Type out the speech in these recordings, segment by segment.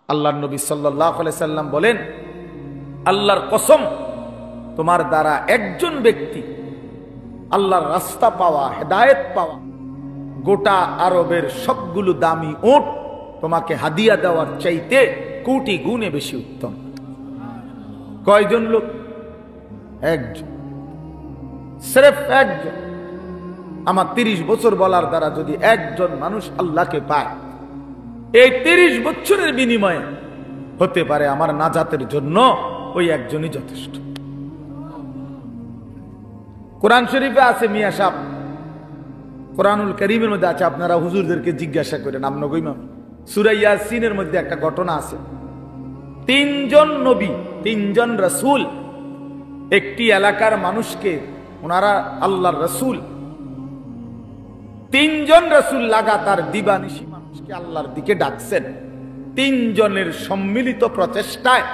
আল্লাহর নবী সাল্লাল্লাহু আলাইহি সাল্লাম বলেন, আল্লাহর কসম, তোমার দ্বারা একজন ব্যক্তি আল্লাহর রাস্তা পাওয়া, হেদায়েত পাওয়া, গোটা আরবের সবগুলো দামি উট তোমাকে হাদিয়া দেওয়ার চাইতে কোটি গুণে বেশি উত্তম। কয়জন লোক? একজন, সির্ফ একজন। আমার 30 বছর বলার দ্বারা যদি একজন মানুষ আল্লাহকে পায়, এই 30 বছরের বিনিময়ে হতে পারে আমার নাজাতের জন্য ওই একজনই যথেষ্ট। কোরআন শরীফে আছে, মিয়া সাহেব, কোরআনুল কারীমের মধ্যে আছে, আপনারা হুজুরদেরকে জিজ্ঞাসা করেন। আমনগইমা সূরা ইয়াসিনের মধ্যে একটা ঘটনা আছে। 3 জন নবী, 3 জন রাসূল একটি এলাকার মানুষকে, ওনারা আল্লাহর রাসূল, 3 জন রাসূল লাগাতার দিবানিশি মানুষকে আল্লাহর দিকে ডাকছেন। 3 জনের সম্মিলিত প্রচেষ্টায়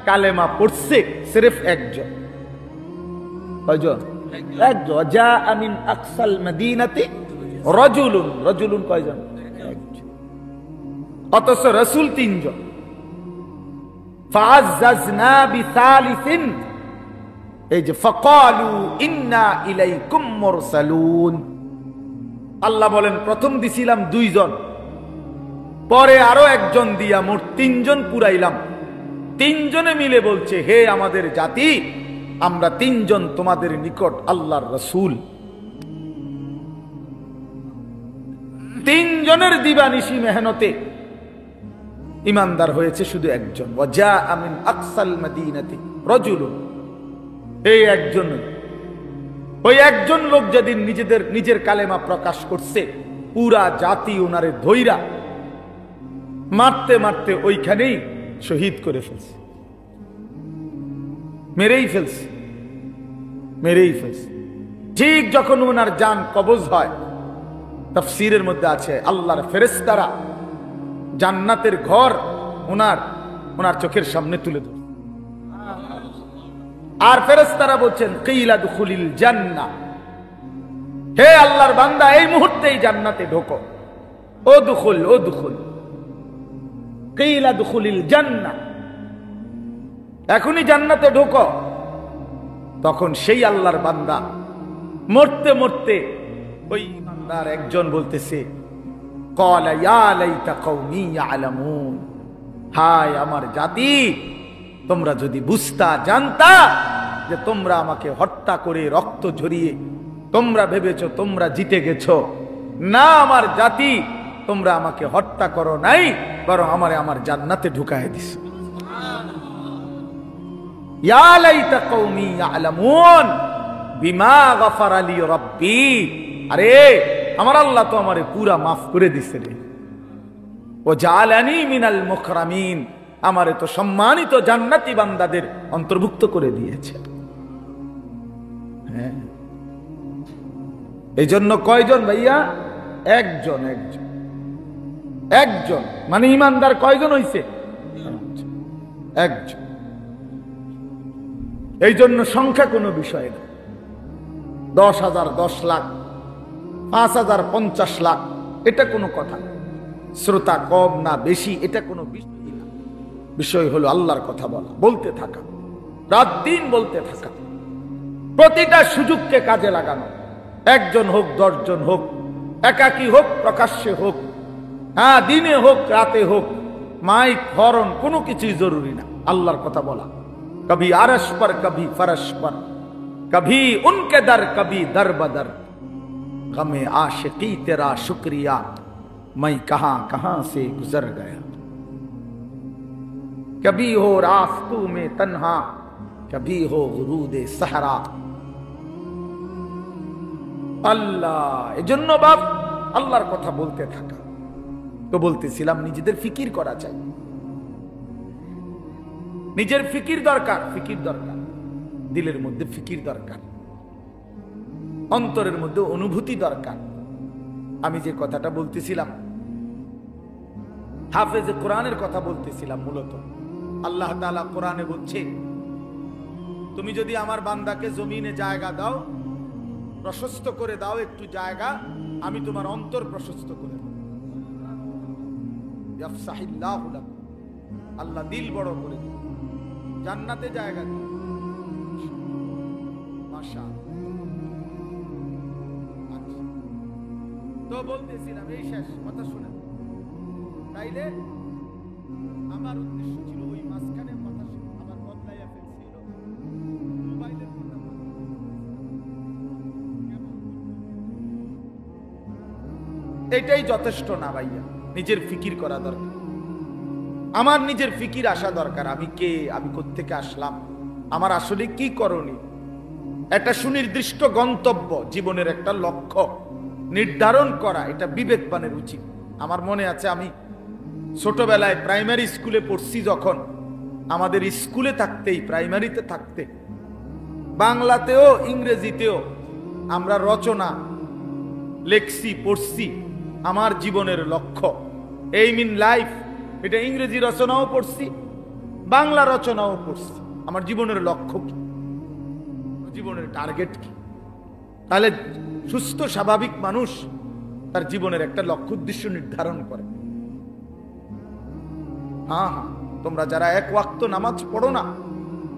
কালেমা পড়ছে সির্ফ একজন। কয়জন? একজন। জা মিন আকসাল মদিনাতি রাজুলুন। রাজুলুন কয়জন? একজন। অথচ রাসূল 3 জন। ফাআজ্জাজনা বিসালিসিন, এই যে ফাকালু ইন্না ইলাইকুম মুরসালুন। আল্লাহ বলেন, প্রথম দিছিলাম 2 জন, পরে আরো একজন দিয়া মোট 3 জন পুরাইলাম। 3 জনে মিলে বলছে, হে আমাদের জাতি, আমরা 3 জন তোমাদের নিকট আল্লাহর রাসূল। 3 জনের দিবানিশি মেহনতে ইমানদার হয়েছে শুধু একজন। ওয়াজা মিন আকসাল মদিনাতি রাজুলুন। এই একজন, ওই একজন লোক যেদিন নিজের কালেমা প্রকাশ করছে, পুরা জাতি ওনারে ধইরা মারতে মারতে ওইখানেই শহীদ করে ফেলছে, মেরেই ফেলছে। ঠিক যখন ওনার জান কবজ হয়, তাফসীরের মধ্যে আছে আল্লাহর ফেরেশতারা জান্নাতের ঘর ওনার চোখের সামনে তুলে ধরে, আর ফেরেশতারা বলছেন, কিলা দুখুলিল জান্নাহ, হে আল্লাহর বান্দা, এই মুহূর্তেই জান্নাতে ঢোকো। ও দুখুল কিলা দুখুলিল জান্নাহ, এখনই জান্নাতে ঢোকো। তখন সেই আল্লাহর বান্দা মরতে মরতে ওই ইমানদার একজন বলতেছে, ক্বালা ইয়া লাইতা কওমি ইয়ালামুন, হায় আমার জাতি, তোমরা যদি বুঝতা, জানতা যে তোমরা আমাকে হত্যা করে রক্ত ঝরিয়ে তোমরা ভেবেছো তোমরা জিতে গেছো। না আমার জাতি, তোমরা আমাকে হত্যা করো নাই, বরং আমার জান্নাতে ঢুকায় দিছো। ইয়া লাইতা কওমি ইয়ালামুন বিমা গফারা লি রাব্বি, আরে আমার আল্লাহ তো আমারে পুরা মাফ করে দিছে রে। ও জালানি মিনাল মুকরামিন, আমারে তো সম্মানিত জান্নাতি বান্দাদের অন্তর্ভুক্ত করে দিয়েছে। হ্যাঁ, এই জন্য কয়জন ভাইয়া? একজন। মানে ইমানদার কয়জন হইছে? একজন। এই জন্য সংখ্যা কোনো বিষয় না। 10,000, 10 লাখ, 5,000, 50 লাখ, এটা কোনো কথা। শ্রোতা কম না বেশি, এটা কোনো বিষয় না। বিষয় হলো আল্লাহর কথা বলা, বলতে থাকা, রাত দিন বলতে থাকা, প্রতিটা সুযোগকে কাজে লাগানো। 1 জন হোক, 10 জন হোক, একাকী হোক, প্রকাশ্যে হোক, হ্যাঁ দিনে হোক, রাতে হোক, মাইক হরন কোনো কিছুই জরুরি না। আল্লাহর কথা বলা, কবি আরশ পর, কবি ফরশ পর, কবি উনকে দর, কবি দর বদর, গমে आशिकी तेरा शुक्रिया मैं कहां कहां से गुजर गया, कभी हो रास्तों में तन्हा, कभी हो गुरूदे सहरा। আল্লাহ, এজন্য বাপ আল্লাহর কথা বলতে থাকা। তো বলতেছিলাম, নিজেদের ফিকির করা চাই, নিজের ফিকির দরকার, দিলের মধ্যে ফিকির দরকার, অন্তরের মধ্যে অনুভূতি দরকার। আমি যে কথাটা বলতেছিলাম, হাফেজে কোরআনের কথা বলতেছিলাম। মূলত আল্লাহ তাআলা কোরআনে বলছে, তুমি যদি আমার বান্দাকে জমিনে জায়গা দাও, প্রশস্ত করে দাও একটু জায়গা, আমি তোমার অন্তর প্রশস্ত করে দেব। ইয়াফসাহিল্লাহু লাকুম, আল্লাহ দিল বড় করে দিবে, জান্নাতে জায়গা দিবে। মাশাআল্লাহ। আচ্ছা, তো বলতেছিলাম এই শেষ কথা শুনে, তাইলে আমার উদ্দেশ্য ছিল ওই মাঝখানে কথা আমার বদলাইয়া ফেলছিল মোবাইলের কথা। এটাই যথেষ্ট না ভাইয়া, নিজের ফিকির করা দরকার। আমার নিজের ফিকির আসা দরকার, আমি কে, আমি কোত্থেকে আসলাম, আমার আসলে কি করণীয়, একটা সুনির্দিষ্ট গন্তব্য, জীবনের একটা লক্ষ্য নির্ধারণ করা, এটা বিবেকবানের উচিত। আমার মনে আছে আমি ছোটবেলায় প্রাইমারি স্কুলে পড়ছি, যখন আমাদের স্কুলে থাকতেই, প্রাইমারিতে থাকতে, বাংলাতেও ইংরেজিতেও আমরা রচনা লেখছি, পড়ছি আমার জীবনের লক্ষ্য, এইম ইন লাইফ। এটা ইংরেজি রচনাও পড়ছি, বাংলা রচনাও পড়ছি। আমার জীবনের লক্ষ্য কি, জীবনের টার্গেট কি? তাহলে সুস্থ স্বাভাবিক মানুষ তার জীবনের একটা লক্ষ্য উদ্দেশ্য নির্ধারণ করে। হ্যাঁ হ্যাঁ, তোমরা যারা এক ওয়াক্ত নামাজ পড়ো না,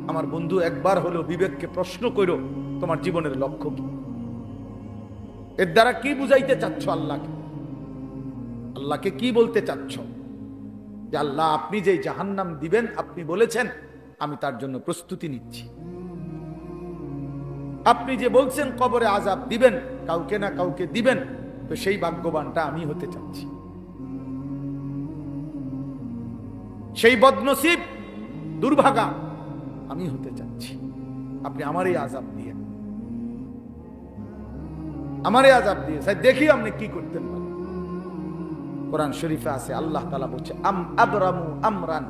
আমার বন্ধু, একবার হলেও বিবেককে প্রশ্ন করো, তোমার জীবনের লক্ষ্য কি? এর দ্বারা কি বুঝাইতে চাচ্ছ আল্লাহকে? আল্লাহকে কি বলতে চাচ্ছ? যে আল্লাহ, আপনি যে জাহান্নাম দিবেন, আপনি বলেছেন, আমি তার জন্য প্রস্তুতি নিচ্ছি। আপনি যে বলছেন কবরে আযাব দিবেন, কাউকে না কাউকে দিবেন, তো সেই ভাগ্যবানটা আমি হতে চাচ্ছি, সেই বদনসিব দুর্ভাগা আমি হতে চাচ্ছি। আপনি আমারই আযাব দিয়ে, আমারই আযাব দিয়ে দেখি আপনি কি করতেন পারেন। কোরআন শরীফে আছে, আল্লাহ তাআলা বলছে, আম আবরামু আমরান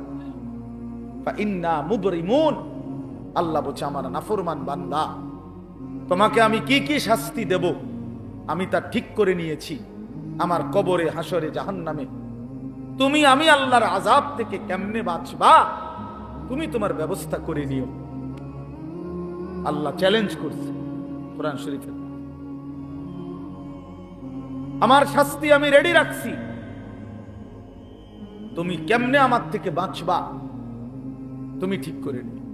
ফা ইন্না মুবরিমুন। আল্লাহ বলছে, আমার নাফরমান বান্দা, তোমাকে আমি কি কি শাস্তি দেব আমি তা ঠিক করে নিয়েছি। আমার কবরে, হাসরে, জাহান্নামে তুমি, আমি আল্লাহর আযাব থেকে কেমনে বাঁচবা, তুমি তোমার ব্যবস্থা করে নিও। আল্লাহ চ্যালেঞ্জ করছে কোরআন শরীফে, আমার শাস্তি আমি রেডি রাখছি, তুমি কেমনে আমার থেকে বাঁচবা তুমি ঠিক করে নিও।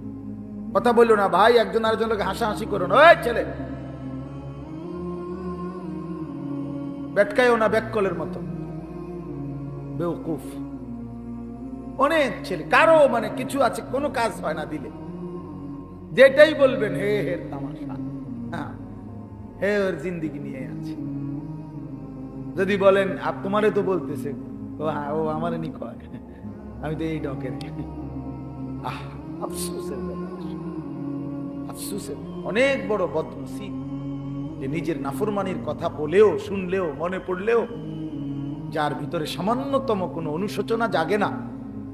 কথা বললো না ভাই, একজন আরেকজনকে হাসাহাসি করো না, ওই ছেলে বেটকায়ও না বেককলের মতো, বেওকুফ। অনেক ছেলে, কারো মানে কিছু আছে, কোনো কাজ হয় না দিলে, যেটাই বলবেন হে হে তামাশা, হ্যাঁ হে ওর জিন্দিগি নিয়ে আছে। যদি বলেন তোমারে তো বলতেছে, ও হ্যাঁ ও আমার নি কয়, আমি তো এই ডকের। আহ, আফসোসের ব্যাপার, আফসোসের। অনেক বড় বদনসিব যে নিজের নাফরমানির কথা বলেও, শুনলেও, মনে পড়লেও যার ভিতরে সামান্যতম কোনো অনুশোচনা জাগে না,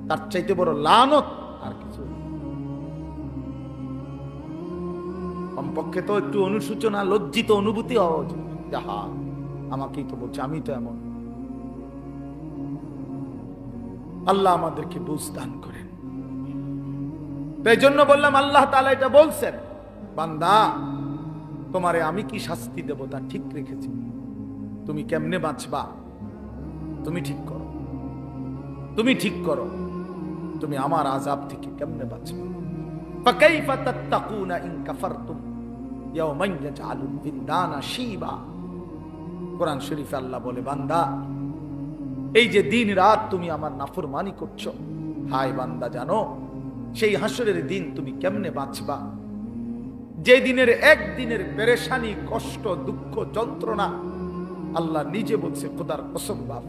তার চাইতে বড় লানত আর কিছু। কমপক্ষে তো একটু অনুশোচনা, লজ্জিত অনুভূতি হওয়া উচিত, যাহা আমাকেই তো বলছে, আমি তো এমন। আল্লাহ আমাদেরকে বুঝ দান করেন। এই জন্য বললাম, আল্লাহ তাআলা এটা বলছেন, বান্দা তোমারে আমি কি শাস্তি দেব তা ঠিক রেখেছি, তুমি কেমনে বাঁচবা তুমি ঠিক করো, তুমি ঠিক করো, তুমি আমার আযাব থেকে কেমনে বাঁচবে। ফাকাইফা তাত্তাকুনা ইন কাফারতুম ইয়াওমান ইয়াজআলুল বিলদানা শিবা। কোরআন শরীফে আল্লাহ বলে, বান্দা এই যে দিন রাত তুমি আমার নাফরমানি করছো, হায় বান্দা জানো সেই হাসরের দিন তুমি কেমনে বাঁচবা, যে দিনের একদিনের পেরেশানি, কষ্ট, দুঃখ, যন্ত্রণা আল্লাহ নিজে বলছে, খোদার কসম বাপ,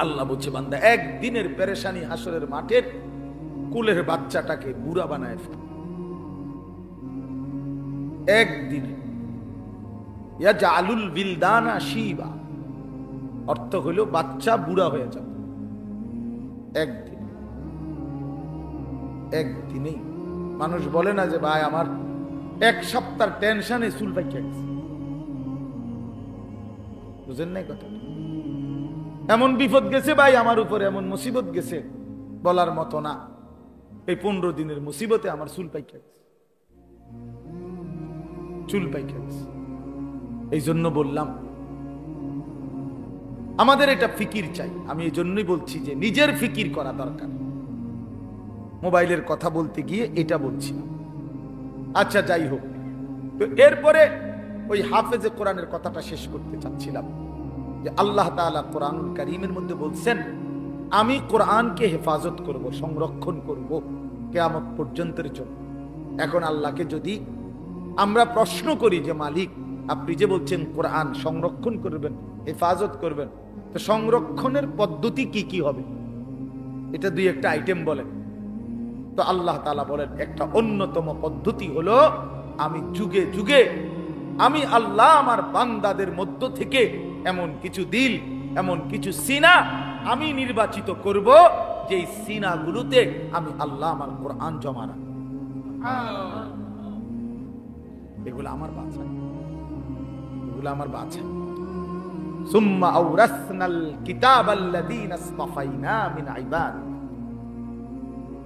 আল্লাহ বলছে বান্দা একদিনের পেরেশানি হাসরের মাঠের কুলের বাচ্চাটাকে বুড়া বানায় ফেলে। একদিনে ইয়াজআলুল বিলদানা শিবা, অর্থ হলো বাচ্চা বুড়া হয়ে যাবে একদিন। একদিনেই মানুষ বলে না যে ভাই আমার এক সপ্তাহ টেনশনে চুল পাইকে গেছে, বুঝেন নাই কথা? এমন বিপদ গেছে ভাই আমার উপরে, এমন মুসিবত গেছে বলার মতো না। এই 15 দিনের মুসিবতে আমার চুল পাইকে গেছে, চুল পাইকে গেছে। এই জন্য বললাম আমাদের এটা ফিকির চাই। আমি এই জন্যই বলছি যে নিজের ফিকির করা দরকার। মোবাইলের কথা বলতে গিয়ে এটা বলছি। আচ্ছা, যাই হোক, তো এরপরে ওই হাফেজে কোরআনের কথাটা শেষ করতে চাচ্ছিলাম যে আল্লাহ তাআলা কোরআনুল কারীমের মধ্যে বলছেন, আমি কোরআনকে হেফাজত করব, সংরক্ষণ করব কিয়ামত পর্যন্তের জন্য। এখন আল্লাহকে যদি আমরা প্রশ্ন করি যে মালিক, আপনি যে বলছেন কোরআন সংরক্ষণ করবেন, হেফাজত করবেন, তো সংরক্ষণের পদ্ধতি কি কি হবে, এটা দুই একটা আইটেম বলেন। তো আল্লাহ তাআলা বলেন, একটা অন্যতম পদ্ধতি হলো, আমি যুগে যুগে আমি আল্লাহ আমার বান্দাদের মধ্য থেকে এমন কিছু দিল, এমন কিছু সিনা আমি নির্বাচিত করব, যেই সিনাগুলোতে আমি আল্লাহ আমার কোরআন জমা রাখব। এগুলো আমার বাছা, এগুলো আমার বাছা। সুম্মা আওরাসনাল কিতাবাল্লাযীনা ইসতাফাইনা মিন ইবাদিনা।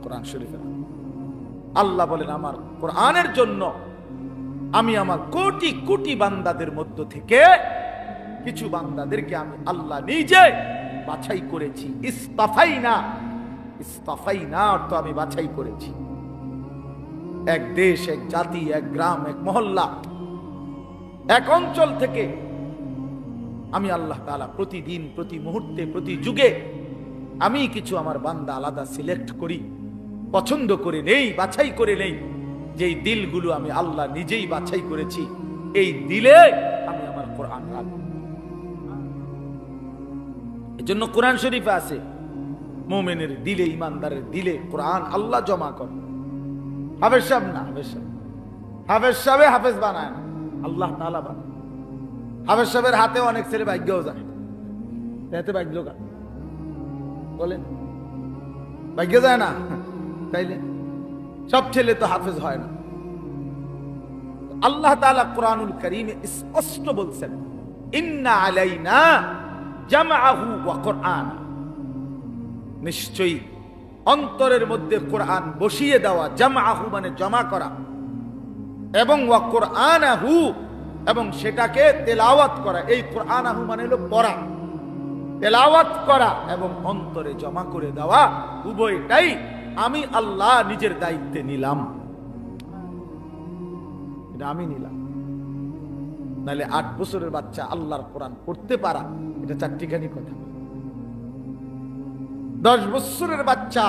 কোরআন শরীফে আল্লাহ বলেন, আমার কোরআনের জন্য আমি আমার কোটি কোটি বান্দাদের মধ্য থেকে কিছু বান্দাদেরকে আমি আল্লাহ নিজে বাছাই করেছি। ইসতাফাইনা, ইসতাফাইনা অর্থ আমি বাছাই করেছি। এক দেশ, এক জাতি, এক গ্রাম, এক মহল্লা, এক অঞ্চল থেকে আমি আল্লাহ তাআলা প্রতিদিন, প্রতি মুহূর্তে, প্রতি যুগে আমি কিছু আমার বান্দা আলাদা সিলেক্ট করি, পছন্দ করে নেই, বাছাই করে নেই। যেই দিলগুলো আমি আল্লাহ নিজেই বাছাই করেছি, এই দিলে আমি আমার কোরআন রাখব। এজন্য কোরআন শরীফে আছে, মুমিনের দিলে, ইমানদারের দিলে কোরআন আল্লাহ জমা করে। হাফেজ সাহেব না, হাফেজ সাহেব হাফেজ বানায় না, আল্লাহ তাআলা বানায়। হাফেজ সাহেবের হাতে অনেক ছেলে ভাগ্যও যায়, এতে ভাগ্য কার বলেন? ভাগ্য যায় না, তাইলে সব ছেলে তো হাফেজ হয় না। আল্লাহ তাআলা কোরআনুল কারীমে স্পষ্ট বলছেন, ইন্না আলাইনা জামআহু ওয়া কুরআন, নিশ্চয়ই অন্তরের মধ্যে কোরআন বসিয়ে দেওয়া, জামআহু মানে জমা করা, এবং ওয়া কুরআনাহু এবং সেটাকে তেলাওয়াত করা। এই কুরআনাহু মানে হলো পড়া, তেলাওয়াত করা এবং অন্তরে জমা করে দেওয়া, উভয়টাই আমি আল্লাহ নিজের দায়িত্বে নিলাম। এটা আমি নিলাম। নাহলে 8 বছরের বাচ্চা আল্লাহর কোরআন পড়তে পারা, এটা চারটিখানি কথা। 10 বছরের বাচ্চা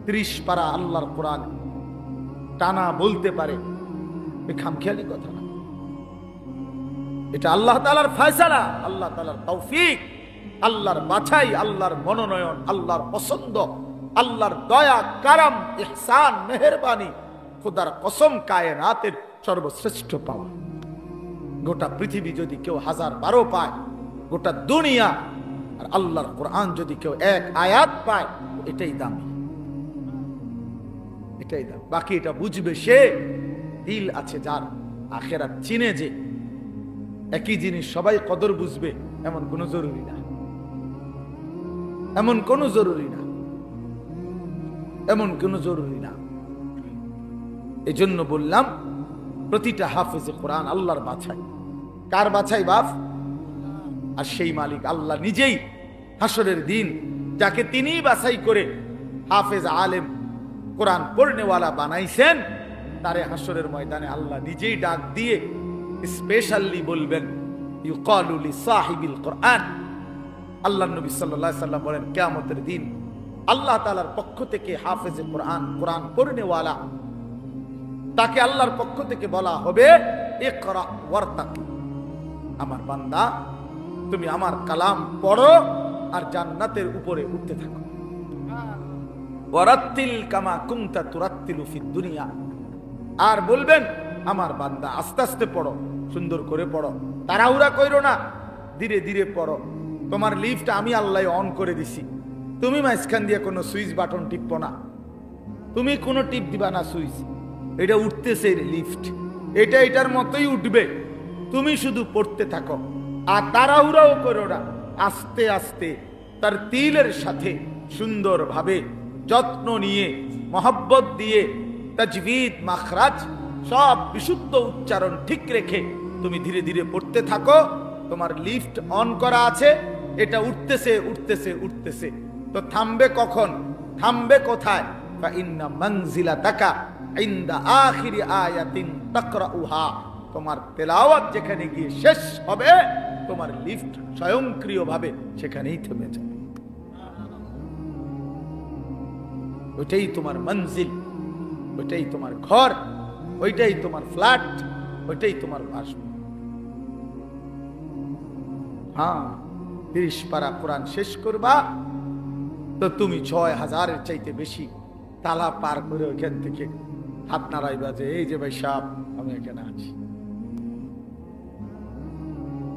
30 পারা আল্লাহর কোরআন টানা বলতে পারে, এই খামখেয়ালি কথা না। এটা আল্লাহ তাআলার ফয়সালা, আল্লাহ তাআলার তৌফিক, আল্লাহর বাছাই, আল্লাহর মনোনয়ন, আল্লাহর পছন্দ, আল্লাহর দয়া, কারাম, ইহসান, মেহেরবানি, খোদার কসম কায়নাতের সর্বশ্রেষ্ঠ পাওয়া। গোটা পৃথিবী যদি কেউ 1012 পায়, গোটা দুনিয়া, আর আল্লাহর কোরআন যদি কেউ 1 আয়াত পায়, এটাই দামি, এটাই দাম। বাকি এটা বুঝবে সে, দিল আছে যার, আখিরাত চিনে যে। একই জিনিস সবাই কদর বুঝবে এমন কোনো জরুরি না, এমন কোনো জরুরি না, এমন কোনো জরুরি না। এই জন্য বললাম, প্রতিটা হাফেজে কোরআন আল্লাহর বাছাই। কার বাছাই বাপ? আর সেই মালিক আল্লাহ নিজেই হাসরের দিন যাকে তিনিই বাছাই করে হাফেজ আলেম কোরআন পড়নেওয়ালা বানাইছেন, তারে হাসরের ময়দানে আল্লাহ নিজেই ডাক দিয়ে স্পেশালি বলবেন, ইউকালু লিসাহিবিল কোরআন। আল্লাহ নবী সাল্লাল্লাহু আলাইহি সাল্লাম বলেন, কিয়ামতের দিন আল্লাহ তাআলার পক্ষ থেকে হাফেজে কোরআন, কোরআন পড়নেওয়ালা, তাকে আল্লাহর পক্ষ থেকে বলা হবে, ইকরা ওয়ারতাকি, আমার বান্দা তুমি আমার কালাম পড়ো আর জান্নাতের উপরে উঠতে থাকো। ওয়ারাত্তিল কামা কুনতা তুরাত্তিলু ফিদ দুনিয়া, আর বলবেন আমার বান্দা আস্তে আস্তে পড়ো, সুন্দর করে পড়ো, তাড়াহুড়া কইরো না, ধীরে ধীরে পড়ো। তোমার লিফট আমি আল্লাহ অন করে দিছি, তুমি মাঝখান দিয়ে কোনো সুইচ বাটন টিপো না, তুমি কোনো টিপ দিবা না সুইচ, এটা উঠতেছে লিফট, এটা এটার মতোই উঠবে, তুমি শুধু পড়তে থাকো। আর তাড়াহুড়াও করো না, আস্তে আস্তে তার তিলের সাথে সুন্দরভাবে যত্ন নিয়ে, মহব্বত দিয়ে, তাজবিদ, মাখরাজ সব বিশুদ্ধ উচ্চারণ ঠিক রেখে তুমি ধীরে ধীরে পড়তে থাকো। তোমার লিফট অন করা আছে, এটা উঠতেছে উঠতেছে উঠতেছে, তো থামবে কখন, থামবে কোথায়? ফাইন্না মানজিলাতাকা ইনদা আখিরি আয়াতিন তাকরাউহা, তোমার তেলাওয়াত যেখানে গিয়ে শেষ হবে তোমার লিফট স্বয়ংক্রিয়ভাবে সেখানেই থেমে যাবে। ওইটাই তোমার মঞ্জিল, ওইটাই তোমার ঘর, ওইটাই তোমার ফ্ল্যাট, ওইটাই তোমার বাসভবন। হ্যাঁ, 30 পারা কোরআন শেষ করবা তো তুমি 6000-এর চাইতে বেশি তালা পার করে ওইখান থেকে হাত নাড়াইবা যে এই যে ভাই সাহেব আমি এখানে আছি,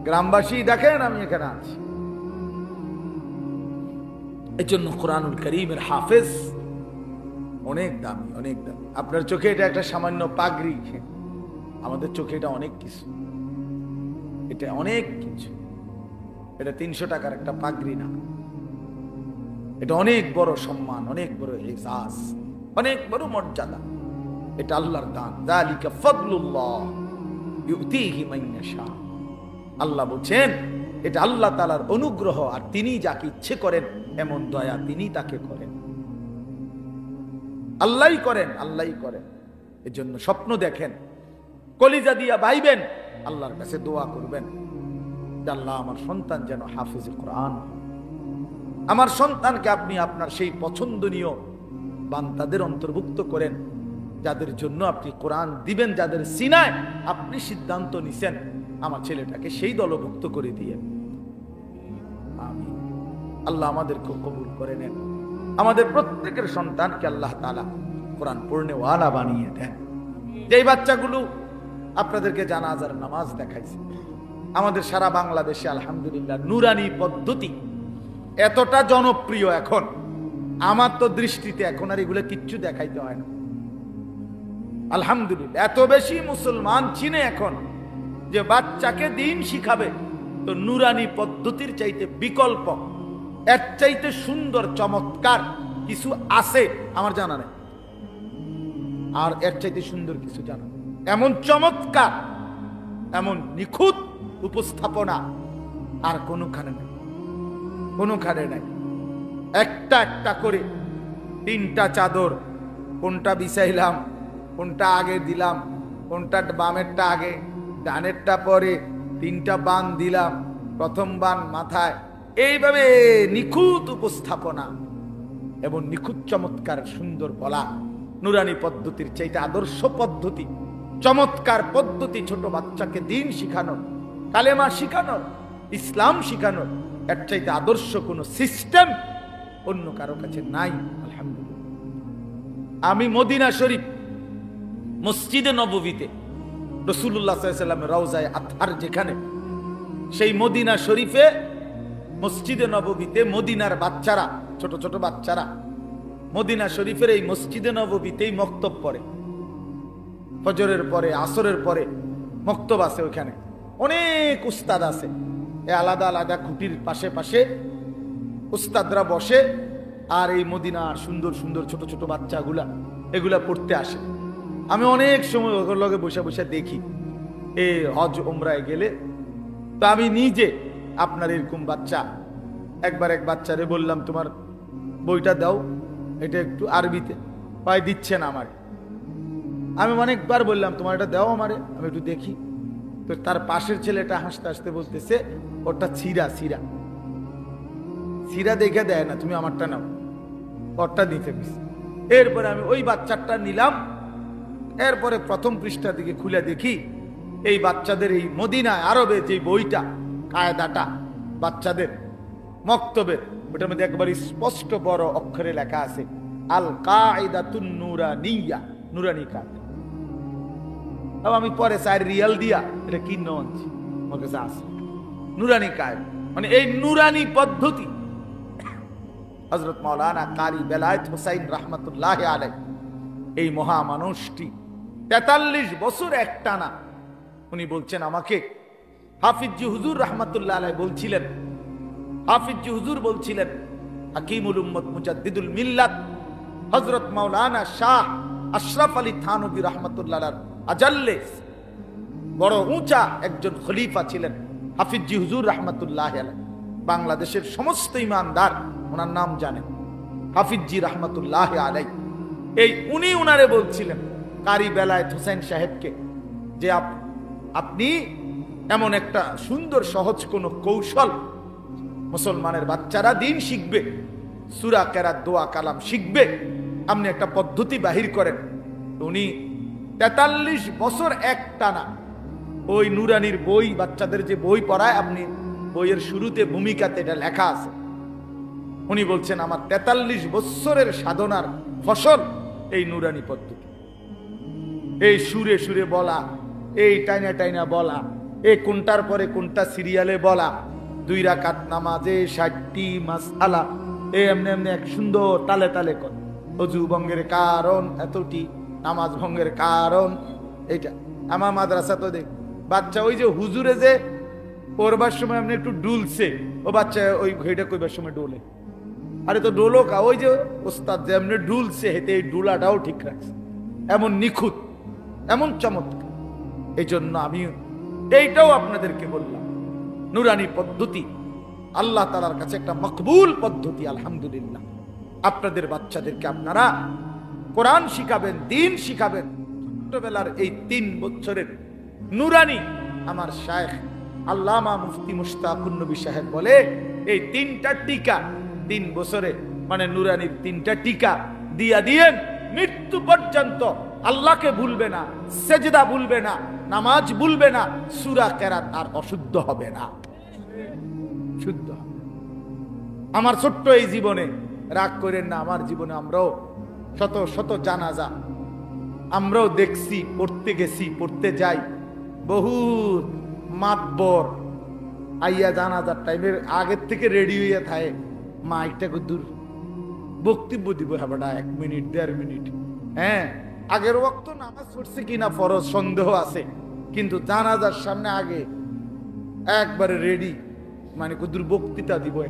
গ্রামবাসী দেখেন আমি এখানে আছি। এই জন্য কোরআনুল কারীমের হাফেজ অনেক দামি, অনেক দামি। আপনার চোখে এটা একটা সামান্য পাগড়ি, আমাদের চোখে এটা অনেক কিছু, এটা অনেক কিছু। এটা 300 টাকার একটা পাগড়ি না, এটা অনেক বড় সম্মান, অনেক বড় এজাজ, অনেক বড় মর্যাদা। এটা আল্লাহর দান। যালিকা ফাদলুল্লাহ ইউতিহি মান ইয়াশা। আল্লাহ বলেন এটা আল্লাহ তাআলার অনুগ্রহ, আর তিনি যাকে ইচ্ছে করেন এমন দয়া তিনি তাকে করেন। আল্লাহই করেন, আল্লাহই করেন। এজন্য স্বপ্ন দেখেন, কলিজা দিয়া ভাইবেন, আল্লাহর কাছে দোয়া করবেন যে আল্লাহ আমার সন্তান যেন হাফেজে কোরআন, আমার সন্তানকে আপনি আপনার সেই পছন্দনীয় বান্দাদের অন্তর্ভুক্ত করেন যাদের জন্য আপনি কোরআন দিবেন, যাদের সিনায় আপনি সিদ্ধান্ত নিছেন আমার ছেলেটাকে সেই দলভুক্ত করে দিয়ে। আমিন। আল্লাহ আমাদেরকে কবুল করে নেন, আমাদের প্রত্যেকের সন্তানকে আল্লাহ তাআলা কোরআন পড়নেওয়ালা বানিয়ে দেন। যেই বাচ্চাগুলো আপনাদেরকে জানাজার নামাজ দেখাইছে, আমাদের সারা বাংলাদেশে আলহামদুলিল্লাহ নুরানি পদ্ধতি এতটা জনপ্রিয় এখন, আমার তো দৃষ্টিতে এখন আর এগুলো কিচ্ছু দেখাইতে হয় না। আলহামদুলিল্লাহ এত বেশি মুসলমান চিনে এখন যে বাচ্চাকে দিন শিখাবে তো নুরানি পদ্ধতির চাইতে বিকল্প, এর চাইতে সুন্দর চমৎকার কিছু আছে আমার জানা নেই, আর এর চাইতে সুন্দর কিছু জানা নেই। এমন চমৎকার, এমন নিখুঁত উপস্থাপনা আর কোনোখানে নেই, কোনোখানে নাই। একটা একটা করে 3টা চাদর, কোনটা বিছাইলাম, কোনটা আগে দিলাম, কোনটা বামেরটা আগে ডানেরটা পরে, 3টা বান দিলাম, প্রথম বান মাথায়, এইভাবে নিখুঁত উপস্থাপনা এবং নিখুঁত চমৎকার সুন্দর বলা। নুরানি পদ্ধতির চাইতে আদর্শ পদ্ধতি, চমৎকার পদ্ধতি ছোট বাচ্চাকে দিন শিখানোর, কালেমা শিখানোর, ইসলাম শিখানোর, এর চাইতে আদর্শ কোনো সিস্টেম অন্য কারো কাছে নাই। আলহামদুলিল্লাহ। আমি মদিনা শরীফ মসজিদে নববীতে রাসূলুল্লাহ সাল্লাল্লাহু আলাইহি ওয়াসাল্লামের রওজায়ে আতহার যেখানে, সেই মদিনা শরীফে মসজিদে নববীতে মদিনার বাচ্চারা, ছোট ছোট বাচ্চারা মদিনা শরীফের এই মসজিদে নববীতেই মক্তব পড়ে। ফজরের পরে, আসরের পরে মক্তব আছে, ওখানে অনেক উস্তাদ আছে, আলাদা আলাদা খুঁটির পাশে পাশে উস্তাদরা বসে, আর এই মদিনা সুন্দর সুন্দর ছোট ছোট বাচ্চাগুলা এগুলা পড়তে আসে। আমি অনেক সময় ওর লগে বসে বসে দেখি এই হজ উমরায় গেলে। তো আমি নিজে আপনার এরকম বাচ্চা, একবার এক বাচ্চারে বললাম তোমার বইটা দাও, এটা একটু আরবিতে, পায় দিচ্ছে না আমার। আমি অনেকবার বললাম তোমার এটা দাও আমারে, আমি একটু দেখি। তো তার পাশের ছেলেটা হাসতে হাসতে বলতেছে ওটা ছিঁড়া, ছিঁড়া ছিঁড়া দেখে দেয় না, তুমি আমারটা নাও, ওরটা দিতে দিস। এরপরে আমি ওই বাচ্চাটা নিলাম। এরপরে প্রথম পৃষ্ঠা দিকে খুলে দেখি এই বাচ্চাদের এই মদিনায় আরবে যে বইটা, কায়দাটা বাচ্চাদের মক্তবের, ওটার মধ্যে একবার স্পষ্ট বড় অক্ষরে লেখা আছে আল কায়দাতুন নুরানিয়া, নুরানি কায়দা। আমি পরে 4 রিয়াল দিয়া এটা কিনে আনছি, আমার কাছে আছে নুরানি কায়দা। মানে এই নুরানি পদ্ধতি হযরত মাওলানা কারি বেলায়েত হুসাইন রাহমাতুল্লাহি আলাইহি, এই মহামানুষটি 43 বছর একটানা উনি বলছেন আমাকে। হাফিজ হুজুর রাহমাতুল্লাহি আলাইহি বলছিলেন, হাফিজ হুজুর বলছিলেন হাকিমুল উম্মত মুজাদ্দিদুল মিল্লাত হযরত মাওলানা শাহ আশরাফ আলী থানভী রাহমাতুল্লাহি আলাইহি আজাল্লে বড় উঁচা একজন খলিফা ছিলেন হাফিজ হুজুর রাহমাতুল্লাহি আলাইহি। বাংলাদেশের সমস্ত ইমানদার ওনার নাম জানেন, হাফিজ রাহমাতুল্লাহি আলাইহি। এই উনি উনারে বলছিলেন কারি বেলায়েত হোসেন সাহেবকে যে আপনি এমন একটা সুন্দর সহজ কোন কৌশল, মুসলমানের বাচ্চারা দিন শিখবে, সূরা কেরাত দোয়া কালাম শিখবে, আপনি একটা পদ্ধতি বাহির করেন। উনি 43 বছর একটানা ওই নুরানির বই, বাচ্চাদের যে বই পড়ায়, আপনি বইয়ের শুরুতে ভূমিকাতে এটা লেখা আছে। উনি বলছেন আমার 43 বছরের সাধনার ফসল এই নুরানি পদ্ধতি, এই সুরে সুরে বলা, এই টাইনা টাইনা বলা, এই কোনটার পরে কোনটা সিরিয়ালে বলা, 2 রাকাত নামাজে 60টি মাসআলা, এই এমনি এমনি এক সুন্দর তালে তালে কর, অজু ভঙ্গের কারণ এতটি, নামাজ ভঙ্গের কারণ এইটা। আমার মাদ্রাসা তো দেখ বাচ্চা ওই যে হুজুরে যে পড়বার সময় আপনি একটু ডুলছে, ও বাচ্চা ওই ঘড়িটা কইবার সময় ডোলে, আরে তো ডোলো কা, ওই যে ওস্তাদ যে এমনি ডুলছে হেতে এই ডুলাটাও ঠিক রাখছে, এমন নিখুঁত, এমন চমৎকার। এই জন্য আমি এইটাও আপনাদেরকে বললাম, নুরানি পদ্ধতি আল্লাহ তাআলার কাছে একটা মকবুল পদ্ধতি। আলহামদুলিল্লাহ, আপনাদের বাচ্চাদেরকে আপনারা কোরআন শিখাবেন, দিন শিখাবেন। ছোটবেলার এই 3 বছরের নুরানি আমার শায়েখ আল্লামা মুফতি মুশতাকুন নবী সাহেব বলে, এই 3টা টিকা 3 বছরে মানে নুরানির 3টা টিকা দিয়া দিয়েন, মৃত্যু পর্যন্ত আল্লাহকে ভুলবে না, সেজদা ভুলবে না, নামাজ ভুলবে না, সূরা কেরাত আর অশুদ্ধ হবে না, শুদ্ধ হবে। আমার ছোট্ট এই জীবনে রাগ করেন না, আমার জীবনে আমরাও শত শত জানাজা আমরাও দেখছি, পড়তে গেছি, পড়তে যাই, বহুত মাতবর আইয়া জানাজার টাইমের আগের থেকে রেডি হইয়া থাকে, মাইকটা দূর বক্তব্য দিব, হ্যাঁ 1 মিনিট 1.5 মিনিট, হ্যাঁ আগের ওয়াক্ত নামাজ পড়ছে কিনা ফরজ সন্দেহ আছে, কিন্তু জানাজার সামনে আগে একবারে রেডি, মানে দূর বক্তৃতা দিব।